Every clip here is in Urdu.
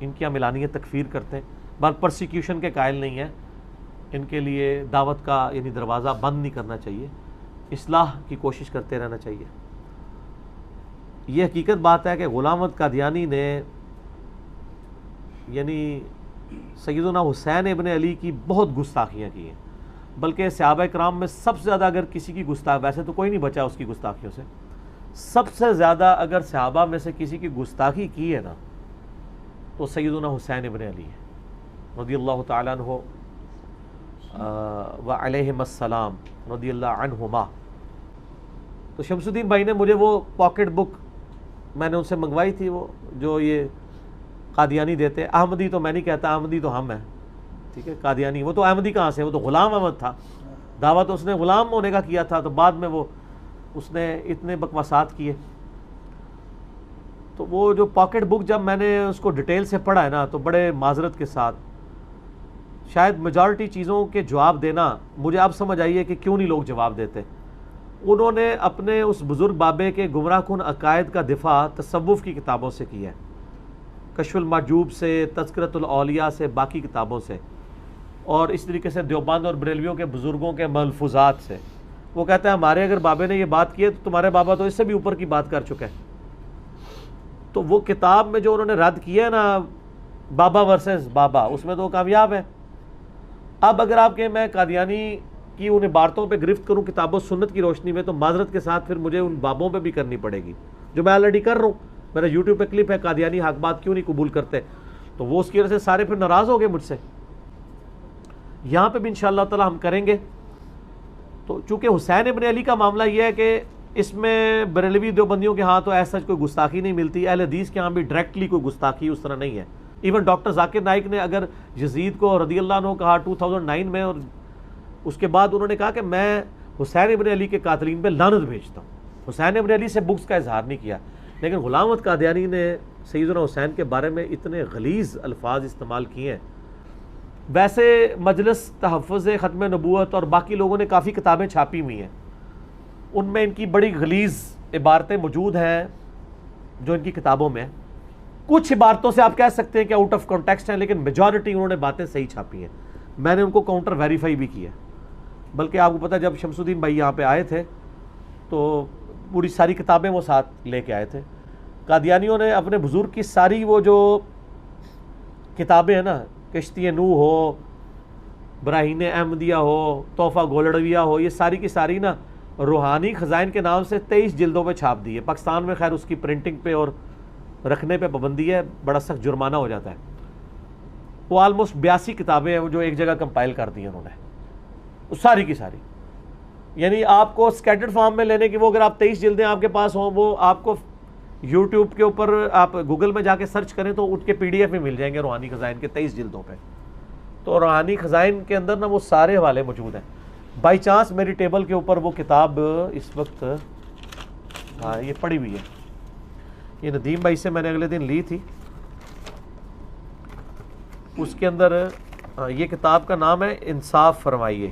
ان کی ہم اعلانیہ تکفیر کرتے ہیں، بل پرسیکیوشن کے قائل نہیں ہیں، ان کے لیے دعوت کا یعنی دروازہ بند نہیں کرنا چاہیے، اصلاح کی کوشش کرتے رہنا چاہیے۔ یہ حقیقت بات ہے کہ غلام احمد قادیانی نے یعنی سیدنا حسین ابن علی کی بہت گستاخیاں کی ہیں، بلکہ صحابہ کرام میں سب سے زیادہ اگر کسی کی گستاخ، ویسے تو کوئی نہیں بچا اس کی گستاخیوں سے، سب سے زیادہ اگر صحابہ میں سے کسی کی گستاخی کی ہے نا تو سیدنا حسین ابن علی ہے رضی اللہ تعالیٰ عنہ و علیہم السلام رضی اللہ عنہما۔ تو شمس الدین بھائی نے مجھے وہ پاکٹ بک میں نے ان سے منگوائی تھی، وہ جو یہ قادیانی دیتے، احمدی تو میں نہیں کہتا، احمدی تو ہم ہیں، ٹھیک ہے، قادیانی وہ تو احمدی کہاں سے، وہ تو غلام احمد تھا، دعویٰ تو اس نے غلام ہونے کا کیا تھا، تو بعد میں وہ اس نے اتنے بکواسات کیے۔ تو وہ جو پاکٹ بک جب میں نے اس کو ڈیٹیل سے پڑھا ہے نا تو بڑے معذرت کے ساتھ شاید میجارٹی چیزوں کے جواب دینا مجھے اب سمجھ آئی ہے کہ کیوں نہیں لوگ جواب دیتے۔ انہوں نے اپنے اس بزرگ بابے کے گمراہ کن عقائد کا دفاع تصوف کی کتابوں سے کیا ہے، کشف المحجوب سے، تذکرۃ الاولیاء سے، باقی کتابوں سے، اور اس طریقے سے دیوبند اور بریلویوں کے بزرگوں کے ملفوظات سے۔ وہ کہتا ہے ہمارے اگر بابے نے یہ بات کی ہے تو تمہارے بابا تو اس سے بھی اوپر کی بات کر چکے ہیں۔ تو وہ کتاب میں جو انہوں نے رد کیا ہے نا بابا ورسز بابا، اس میں تو وہ کامیاب ہے۔ اب اگر آپ کہیں میں قادیانی کی ان عبارتوں پہ گرفت کروں کتاب و سنت کی روشنی میں، تو معذرت کے ساتھ پھر مجھے ان بابوں پہ بھی کرنی پڑے گی جو میں آلریڈی کر رہا ہوں۔ میرا یوٹیوب پہ کلپ ہے قادیانی حق بات کیوں نہیں قبول کرتے، تو وہ اس کی وجہ سے سارے پھر ناراض ہو گئے مجھ سے۔ یہاں پہ بھی انشاءاللہ تعالی ہم کریں گے۔ تو چونکہ حسین ابن علی کا معاملہ یہ ہے کہ اس میں بریلوی دیوبندیوں کے ہاں تو ایسا کوئی گستاخی نہیں ملتی، اہل حدیث کے ہاں بھی ڈائریکٹلی کوئی گستاخی اس طرح نہیں ہے۔ ایون ڈاکٹر ذاکر نائک نے اگر یزید کو رضی اللہ عنہ کہا 2009 میں، اور اس کے بعد انہوں نے کہا کہ میں حسین ابن علی کے قاتلین پہ لعنت بھیجتا ہوں، حسین ابن علی سے بغض کا اظہار نہیں کیا، لیکن غلام احمد قادیانی نے سیدنا حسین کے بارے میں اتنے غلیظ الفاظ استعمال کیے ہیں۔ ویسے مجلس تحفظ ختم نبوت اور باقی لوگوں نے کافی کتابیں چھاپی ہوئی ہیں، ان میں ان کی بڑی غلیظ عبارتیں موجود ہیں جو ان کی کتابوں میں ہیں۔ کچھ عبارتوں سے آپ کہہ سکتے ہیں کہ آؤٹ آف کانٹیکسٹ ہیں، لیکن میجورٹی انہوں نے باتیں صحیح چھاپی ہیں۔ میں نے ان کو کاؤنٹر ویریفائی بھی کیا، بلکہ آپ کو پتہ جب شمس الدین بھائی یہاں پہ آئے تھے تو پوری ساری کتابیں وہ ساتھ لے کے آئے تھے۔ قادیانیوں نے اپنے بزرگ کی ساری وہ جو کتابیں ہیں نا، کشتی نوح ہو، براہین احمدیہ ہو، تحفہ گولڑویہ ہو، یہ ساری کی ساری نا روحانی خزائن کے نام سے 23 جلدوں پہ چھاپ دی ہے۔ پاکستان میں خیر اس کی پرنٹنگ پہ اور رکھنے پہ پابندی ہے، بڑا سخت جرمانہ ہو جاتا ہے۔ وہ آلموسٹ 82 کتابیں ہیں وہ جو ایک جگہ کمپائل کر دی ہیں انہوں نے، وہ ساری کی ساری، یعنی آپ کو اسکیٹرڈ فارم میں لینے کی، وہ اگر آپ 23 جلدیں آپ کے پاس ہوں، وہ آپ کو یوٹیوب کے اوپر آپ گوگل میں جا کے سرچ کریں تو ان کے PDF میں مل جائیں گے روحانی خزائن کے 23 جلدوں پہ۔ تو روحانی خزائن کے اندر نا وہ سارے حوالے موجود ہیں۔ بائی چانس میری ٹیبل کے اوپر وہ کتاب اس وقت ہاں یہ پڑی ہوئی ہے، یہ ندیم بھائی سے میں نے اگلے دن لی تھی۔ اس کے اندر یہ کتاب کا نام ہے انصاف فرمائیے،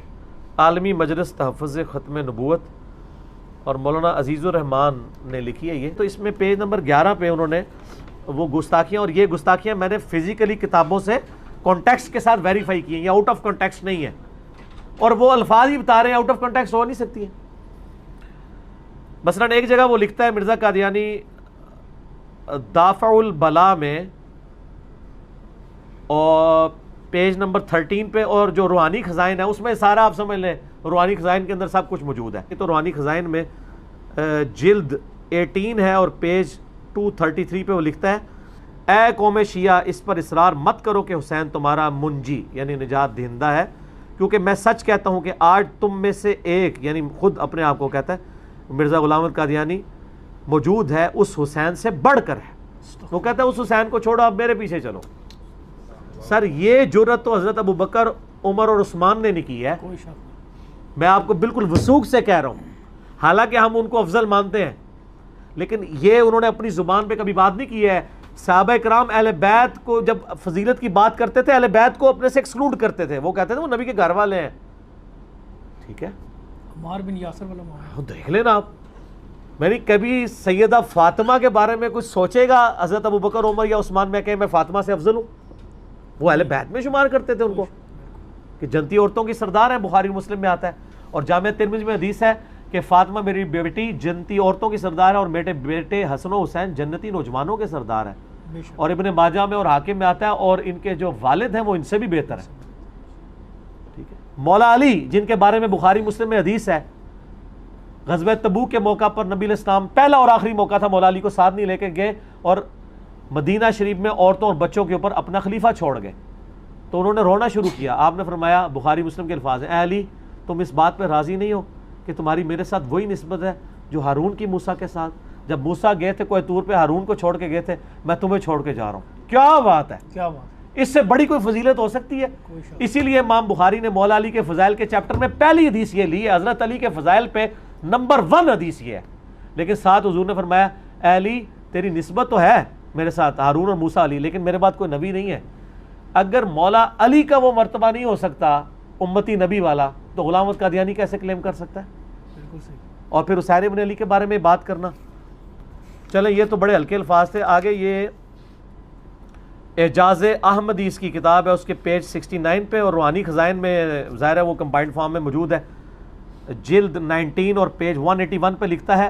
عالمی مجلس تحفظ ختم نبوت، اور مولانا عزیز الرحمان نے لکھی ہے یہ۔ تو اس میں پیج نمبر 11 پہ انہوں نے وہ گستاخیاں، اور یہ گستاخیاں میں نے فزیکلی کتابوں سے کانٹیکسٹ کے ساتھ ویریفائی کی ہیں، یہ آؤٹ آف کانٹیکسٹ نہیں ہے، اور وہ الفاظ ہی بتا رہے ہیں، آؤٹ آف کانٹیکسٹ ہو نہیں سکتی ہیں۔ مثلاً ایک جگہ وہ لکھتا ہے مرزا قادیانی دافع البلا میں، اور پیج نمبر 13 پہ، اور جو روحانی خزائن ہے اس میں سارا آپ سمجھ لیں روحانی خزائن کے اندر سب کچھ موجود ہے۔ تو روحانی خزائن میں جلد 18 ہے اور پیج 233 پہ وہ لکھتا ہے، اے قوم شیعہ اس پر اصرار مت کرو کہ حسین تمہارا منجی یعنی نجات دہندہ ہے، کیونکہ میں سچ کہتا ہوں کہ آج تم میں سے ایک، یعنی خود اپنے آپ کو کہتا ہے مرزا غلام احمد قادیانی، موجود ہے اس حسین سے بڑھ کر ہے۔ وہ کہتا ہے اس حسین کو چھوڑو، اب میرے پیچھے چلو۔ سر یہ جرأت تو حضرت ابو بکر، عمر اور عثمان نے نہیں کی ہے، میں آپ کو بالکل وثوق سے کہہ رہا ہوں، حالانکہ ہم ان کو افضل مانتے ہیں، لیکن یہ انہوں نے اپنی زبان پہ کبھی بات نہیں کی ہے۔ صحابہ کرام اہل بیت کو جب فضیلت کی بات کرتے تھے، اہل بیت کو اپنے سے ایکسکلوڈ کرتے تھے، وہ کہتے تھے وہ نبی کے گھر والے ہیں، ٹھیک ہے، عمار بن یاسر والا معاملہ دیکھ لینا آپ۔ میں نے کبھی سیدہ فاطمہ کے بارے میں کچھ سوچے گا حضرت ابوبکر عمر یا عثمان میں کہ میں فاطمہ سے افضل ہوں؟ وہ اہل بیت میں شمار کرتے تھے ان کو کہ جنتی عورتوں کی سردار ہے، بخاری مسلم میں آتا ہے، اور جامع ترمذی میں حدیث ہے کہ فاطمہ میری بیٹی جنتی عورتوں کی سردار ہے اور میرے بیٹے حسن و حسین جنتی نوجوانوں کے سردار ہیں، اور ابن ماجہ میں اور حاکم میں آتا ہے، اور ان کے جو والد ہیں وہ ان سے بھی بہتر ہیں. ٹھیک ہے. مولا علی جن کے بارے میں بخاری مسلم میں حدیث ہے، غزوہ تبوک کے موقع پر نبی علیہ السلام پہلا اور آخری موقع تھا، مولا علی کو ساتھ نہیں لے کے گئے اور مدینہ شریف میں عورتوں اور بچوں کے اوپر اپنا خلیفہ چھوڑ گئے. تو انہوں نے رونا شروع کیا. آپ نے فرمایا، بخاری مسلم کے الفاظ ہیں، اے علی تم اس بات پہ راضی نہیں ہو کہ تمہاری میرے ساتھ وہی نسبت ہے جو ہارون کی موسیٰ کے ساتھ؟ جب موسیٰ گئے تھے کوہ طور پہ ہارون کو چھوڑ کے گئے تھے، میں تمہیں چھوڑ کے جا رہا ہوں. کیا بات ہے، کیا بات، اس سے بڑی کوئی فضیلت ہو سکتی ہے؟ اسی لیے امام بخاری نے مولا علی کے فضائل کے چیپٹر میں پہلی حدیث یہ لی ہے. حضرت علی کے فضائل پہ نمبر 1 حدیث یہ ہے، لیکن ساتھ حضور نے فرمایا، اے علی تیری نسبت تو ہے میرے ساتھ ہارون اور موسیٰ علی، لیکن میرے بعد کوئی نبی نہیں ہے. اگر مولا علی کا وہ مرتبہ نہیں ہو سکتا امتی نبی والا، تو غلام احمد قادیانی کیسے کلیم کر سکتا ہے؟ بالکل صحیح. اور پھر حسین ابن علی کے بارے میں بات کرنا. چلیں یہ تو بڑے ہلکے الفاظ تھے. آگے یہ اعجاز احمدی اس کی کتاب ہے، اس کے پیج 69 پہ، اور روحانی خزائن میں ظاہر ہے وہ کمبائنڈ فارم میں موجود ہے، جلد 19 اور پیج 181 پہ لکھتا ہے،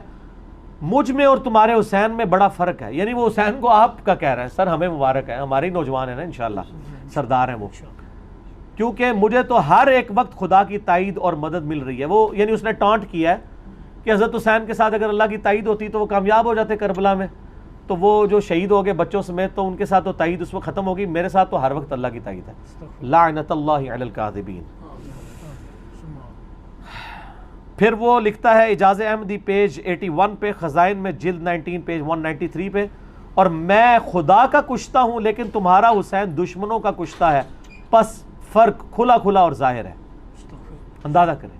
مجھ میں اور تمہارے حسین میں بڑا فرق ہے. یعنی وہ حسین کو آپ کا کہہ رہے ہیں، سر ہمیں مبارک ہے، ہمارے ہی نوجوان ہیں نا انشاءاللہ، سردار ہیں وہ، کیونکہ مجھے تو ہر ایک وقت خدا کی تائید اور مدد مل رہی ہے. وہ یعنی اس نے ٹانٹ کیا ہے کہ حضرت حسین کے ساتھ اگر اللہ کی تائید ہوتی تو وہ کامیاب ہو جاتے کربلا میں، تو وہ جو شہید ہو گئے بچوں سمیت، تو ان کے ساتھ تو تائید اس وقت ختم ہوگی. میرے ساتھ تو ہر وقت اللہ کی تائید ہے. لعنت اللہ علی الکاذبین. پھر وہ لکھتا ہے اعجاز احمدی پیج 81 پہ، خزائن میں جلد 19 پیج 193 پہ، اور میں خدا کا کشتہ ہوں لیکن تمہارا حسین دشمنوں کا کشتہ ہے، پس فرق کھلا کھلا اور ظاہر ہے. اندازہ کریں،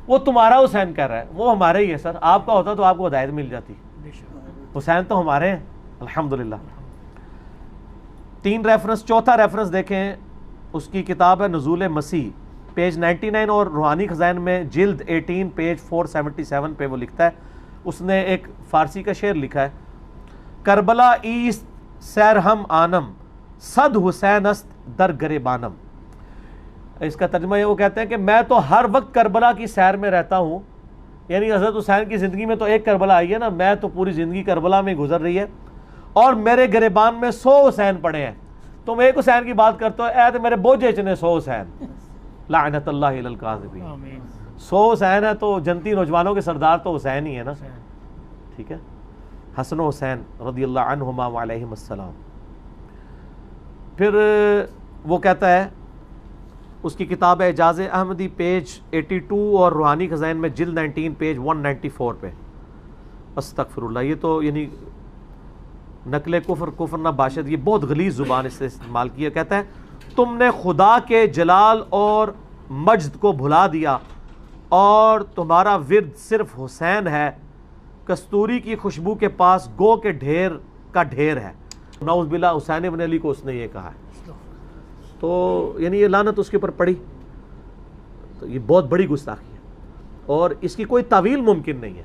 وہ تمہارا حسین کہہ رہا ہے، وہ ہمارے ہی ہے. سر آپ کا ہوتا تو آپ کو ہدایت مل جاتی، حسین تو ہمارے ہیں الحمدللہ. 3 ریفرنس. چوتھا ریفرنس دیکھیں، اس کی کتاب ہے نزول مسیح، پیج 99، اور روحانی خزائن میں جلد 18 پیج 477 پہ وہ لکھتا ہے، اس نے ایک فارسی کا شعر لکھا ہے، کربلا ایست سیر ہم آنم، صد حسین است در گریبانم. اس کا ترجمہ یہ، وہ کہتے ہیں کہ میں تو ہر وقت کربلا کی سیر میں رہتا ہوں. یعنی حضرت حسین کی زندگی میں تو ایک کربلا آئی ہے نا، میں تو پوری زندگی کربلا میں گزر رہی ہے، اور میرے گریبان میں 100 حسین پڑے ہیں. تم ایک حسین کی بات کرتے ہو، اے تو میرے بوجھے چنے 100 حسین. لعنت اللہ علی الکاذبین. 100 حسین ہے تو جنتی نوجوانوں کے سردار تو حسین ہی ہے نا. ٹھیک ہے. حسن و حسین رضی اللہ عنہما وعلیہم السلام. پھر وہ کہتا ہے، اس کی کتاب ہے اعجاز احمدی پیج 82 اور روحانی خزائن میں جلد 19 پیج 194 پہ، استغفر اللہ، یہ تو یعنی نقل کفر نہ باشد، یہ بہت غلیظ زبان اس سے استعمال کیا. کہتا ہے، تم نے خدا کے جلال اور مجد کو بھلا دیا اور تمہارا ورد صرف حسین ہے، کستوری کی خوشبو کے پاس گو کے ڈھیر کا ڈھیر ہے. نعوذ باللہ حسین ابن علی کو اس نے یہ کہا ہے. تو یعنی یہ لعنت اس کے اوپر پڑی. تو یہ بہت بڑی گستاخی ہے، اور اس کی کوئی تعویل ممکن نہیں ہے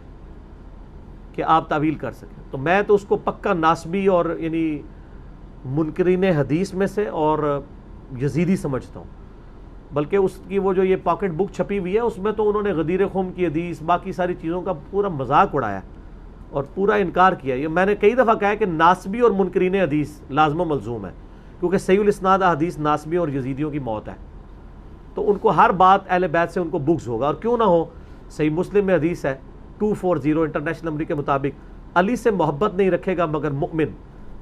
کہ آپ تعویل کر سکیں. تو میں تو اس کو پکا ناسبی اور یعنی منکرین حدیث میں سے اور یزیدی سمجھتا ہوں. بلکہ اس کی وہ جو یہ پاکٹ بک چھپی ہوئی ہے، اس میں تو انہوں نے غدیر خم کی حدیث، باقی ساری چیزوں کا پورا مذاق اڑایا اور پورا انکار کیا. یہ میں نے کئی دفعہ کہا ہے کہ ناسبی اور منکرین حدیث لازم و ملزوم ہے، کیونکہ صحیح الاسناد حدیث ناسبی اور یزیدیوں کی موت ہے. تو ان کو ہر بات اہل بیت سے ان کو بغض ہوگا، اور کیوں نہ ہو. صحیح مسلم میں حدیث ہے 240 انٹرنیشنل نمبر کے مطابق، علی سے محبت نہیں رکھے گا مگر مؤمن،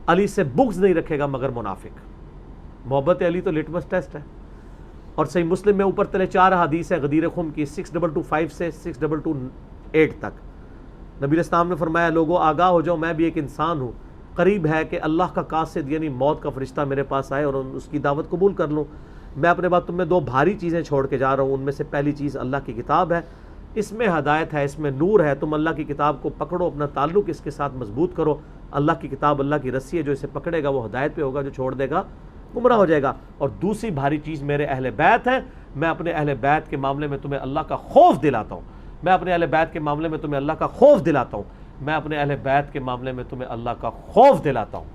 علی سے بغض نہیں رکھے گا مگر منافق. محبت علی تو لٹمس ٹیسٹ ہے. اور صحیح مسلم میں اوپر تلے 4 حدیث ہے غدیر خم کی، 6225 سے 6228 تک. نبی علیہ السلام نے فرمایا، لوگوں آگاہ ہو جاؤ، میں بھی ایک انسان ہوں، قریب ہے کہ اللہ کا قاصد یعنی موت کا فرشتہ میرے پاس آئے اور اس کی دعوت قبول کر لوں. میں اپنے بعد تم میں 2 بھاری چیزیں چھوڑ کے جا رہا ہوں. ان میں سے پہلی چیز اللہ کی کتاب ہے، اس میں ہدایت ہے، اس میں نور ہے. تم اللہ کی کتاب کو پکڑو، اپنا تعلق اس کے ساتھ مضبوط کرو. اللہ کی کتاب اللہ کی رسی ہے، جو اسے پکڑے گا وہ ہدایت پہ ہوگا، جو چھوڑ دے گا گمراہ ہو جائے گا. اور دوسری بھاری چیز میرے اہل بیت ہیں. میں اپنے اہل بیت کے معاملے میں تمہیں اللہ کا خوف دلاتا ہوں. میں اپنے اہل بیت کے معاملے میں تمہیں اللہ کا خوف دلاتا ہوں. میں اپنے اہل بیت کے معاملے میں تمہیں اللہ کا خوف دلاتا ہوں.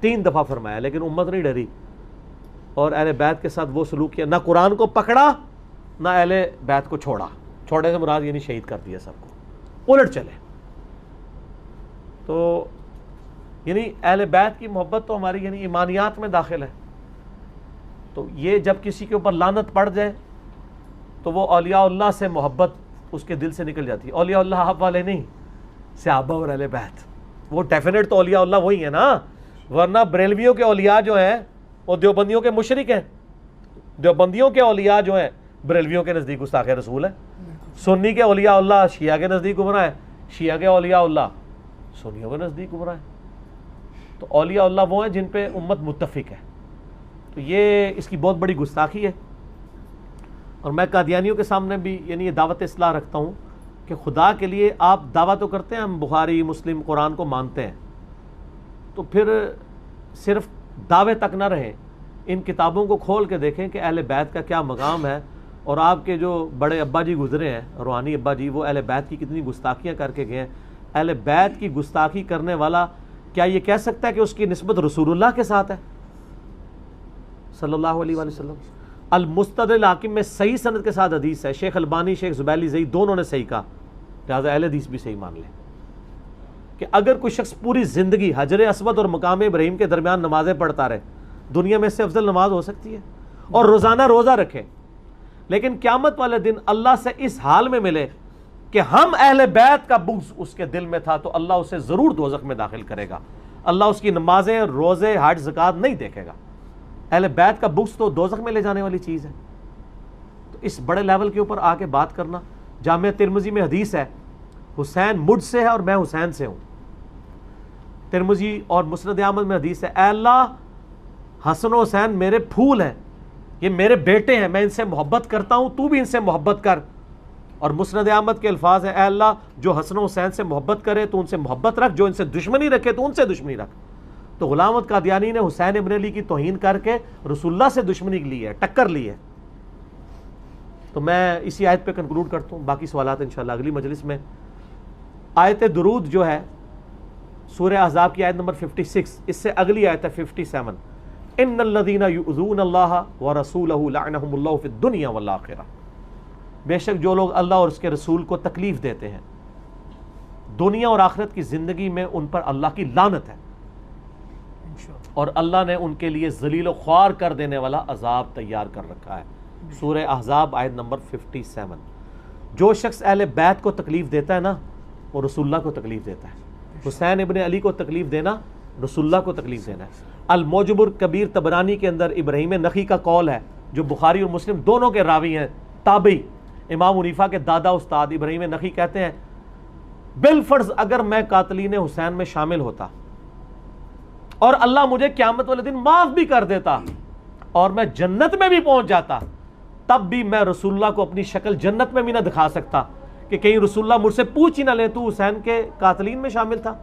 3 دفعہ فرمایا, لیکن امت نہیں ڈری اور اہل بیت کے ساتھ وہ سلوک کیا, نہ قرآن کو پکڑا نہ اہل بیت کو چھوڑا. چھوڑے سے مراد یعنی شہید کر دیا سب کو, الٹ چلے. تو یعنی اہل بیت کی محبت تو ہماری یعنی ایمانیات میں داخل ہے. تو یہ جب کسی کے اوپر لعنت پڑ جائے تو وہ اولیاء اللہ سے محبت اس کے دل سے نکل جاتی ہے. اولیاء اللہ آپ والے نہیں, صحابہ اور اہل بیت. وہ ڈیفینیٹ تو اولیاء اللہ وہی ہے نا, ورنہ بریلویوں کے اولیاء جو ہیں وہ دیوبندیوں کے مشرک ہیں. دیوبندیوں کے اولیاء جو ہیں بریلویوں کے نزدیک گستاخ رسول ہے. سنی کے اولیاء اللہ شیعہ کے نزدیک گمراہ ہے, شیعہ کے اولیاء اللہ سنیوں کے نزدیک گمراہ ہے. تو اولیاء اللہ وہ ہیں جن پہ امت متفق ہے. تو یہ اس کی بہت بڑی گستاخی ہے. اور میں قادیانیوں کے سامنے بھی یعنی یہ دعوت اصلاح رکھتا ہوں کہ خدا کے لیے آپ دعویٰ تو کرتے ہیں ہم بخاری مسلم قرآن کو مانتے ہیں, تو پھر صرف دعوے تک نہ رہیں, ان کتابوں کو کھول کے دیکھیں کہ اہل بیت کا کیا مقام ہے. اور آپ کے جو بڑے ابا جی گزرے ہیں, روحانی ابا جی, وہ اہل بیت کی کتنی گستاخیاں کر کے گئے ہیں. اہل بیت کی گستاخی کرنے والا کیا یہ کہہ سکتا ہے کہ اس کی نسبت رسول اللہ کے ساتھ ہے صلی اللہ علیہ وآلہ وسلم؟ المستدرک الحاکم میں صحیح سند کے ساتھ حدیث ہے, شیخ البانی شیخ زبیلی زئی دونوں نے صحیح کہا, لہٰذا اہل حدیث بھی صحیح مان لیں کہ اگر کوئی شخص پوری زندگی حجر اسود اور مقام ابراہیم کے درمیان نمازیں پڑھتا رہے, دنیا میں اس سے افضل نماز ہو سکتی ہے, اور روزانہ روزہ رکھے, لیکن قیامت والے دن اللہ سے اس حال میں ملے کہ ہم اہل بیت کا بغض اس کے دل میں تھا, تو اللہ اسے ضرور دوزخ میں داخل کرے گا. اللہ اس کی نمازیں, روزے, حج, زکوٰۃ نہیں دیکھے گا. اہل بیت کا بغض تو دوزخ میں لے جانے والی چیز ہے. تو اس بڑے لیول کے اوپر آ کے بات کرنا. جامعہ ترمذی میں حدیث ہے, حسین مجھ سے ہے اور میں حسین سے ہوں. ترمذی اور مسند احمد میں حدیث ہے, اے اللہ حسن و حسین میرے پھول ہیں, یہ میرے بیٹے ہیں, میں ان سے محبت کرتا ہوں, تو بھی ان سے محبت کر. اور مسند احمد کے الفاظ ہیں, اے اللہ جو حسن و حسین سے محبت کرے تو ان سے محبت رکھ, جو ان سے دشمنی رکھے تو ان سے دشمنی رکھ. تو غلام احمد قادیانی نے حسین ابن علی کی توہین کر کے رسول اللہ سے دشمنی لی ہے, ٹکر لی ہے. تو میں اسی آیت پہ کنکلوڈ کرتا ہوں, باقی سوالات انشاءاللہ اگلی مجلس میں. آیت درود جو ہے سورہ احزاب کی آیت نمبر 56, اس سے اگلی آیت ہے 57, ان الذین یؤذون اللہ ورسولہ لعنہم اللہ فی الدنیا والآخرہ. بے شک جو لوگ اللہ اور اس کے رسول کو تکلیف دیتے ہیں, دنیا اور آخرت کی زندگی میں ان پر اللہ کی لعنت ہے, اور اللہ نے ان کے لیے ذلیل و خوار کر دینے والا عذاب تیار کر رکھا ہے. سورہ احزاب آیت نمبر 57. جو شخص اہل بیت کو تکلیف دیتا ہے نا, وہ رسول اللہ کو تکلیف دیتا ہے. حسین ابن علی کو تکلیف دینا رسول اللہ کو تکلیف دینا ہے. الموجب الکبیر طبرانی کے اندر ابراہیم نخعی کا قول ہے, جو بخاری اور مسلم دونوں کے راوی ہیں, تابعی, امام حنیفہ کے دادا استاد ابراہیم نخعی کہتے ہیں, بالفرض اگر میں قاتلین حسین میں شامل ہوتا اور اللہ مجھے قیامت والے دن معاف بھی کر دیتا اور میں جنت میں بھی پہنچ جاتا, تب بھی میں رسول اللہ کو اپنی شکل جنت میں بھی نہ دکھا سکتا کہ کہیں رسول اللہ مجھ سے پوچھ ہی نہ لے تو حسین کے قاتلین میں شامل تھا.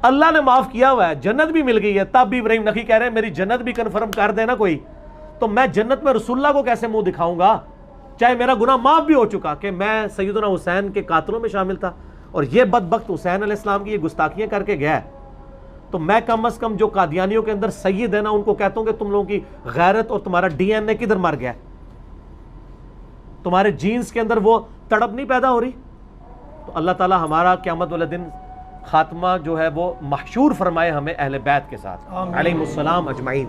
اللہ نے معاف کیا ہوا ہے, جنت بھی مل گئی ہے, تب بھی ابراہیم نخعی کہہ رہے ہیں میری جنت بھی کنفرم کر دینا کوئی, تو میں جنت میں رسول اللہ کو کیسے منہ دکھاؤں گا, چاہے میرا گناہ معاف بھی ہو چکا کہ میں سیدنا حسین کے قاتلوں میں شامل تھا. اور یہ بدبخت حسین علیہ السلام کی یہ گستاخیاں کر کے گیا ہے, تو میں کم از کم جو قادیانیوں کے اندر سید ہے نا, ان کو کہتا ہوں کہ تم لوگوں کی غیرت اور تمہارا ڈی این اے کدھر مر گیا ہے, تمہارے جینز کے اندر وہ تڑپ نہیں پیدا ہو رہی. تو اللہ تعالی ہمارا قیامت والے دن خاتمہ جو ہے وہ محشور فرمائے ہمیں اہل بیت کے ساتھ علیہم السلام اجمعین.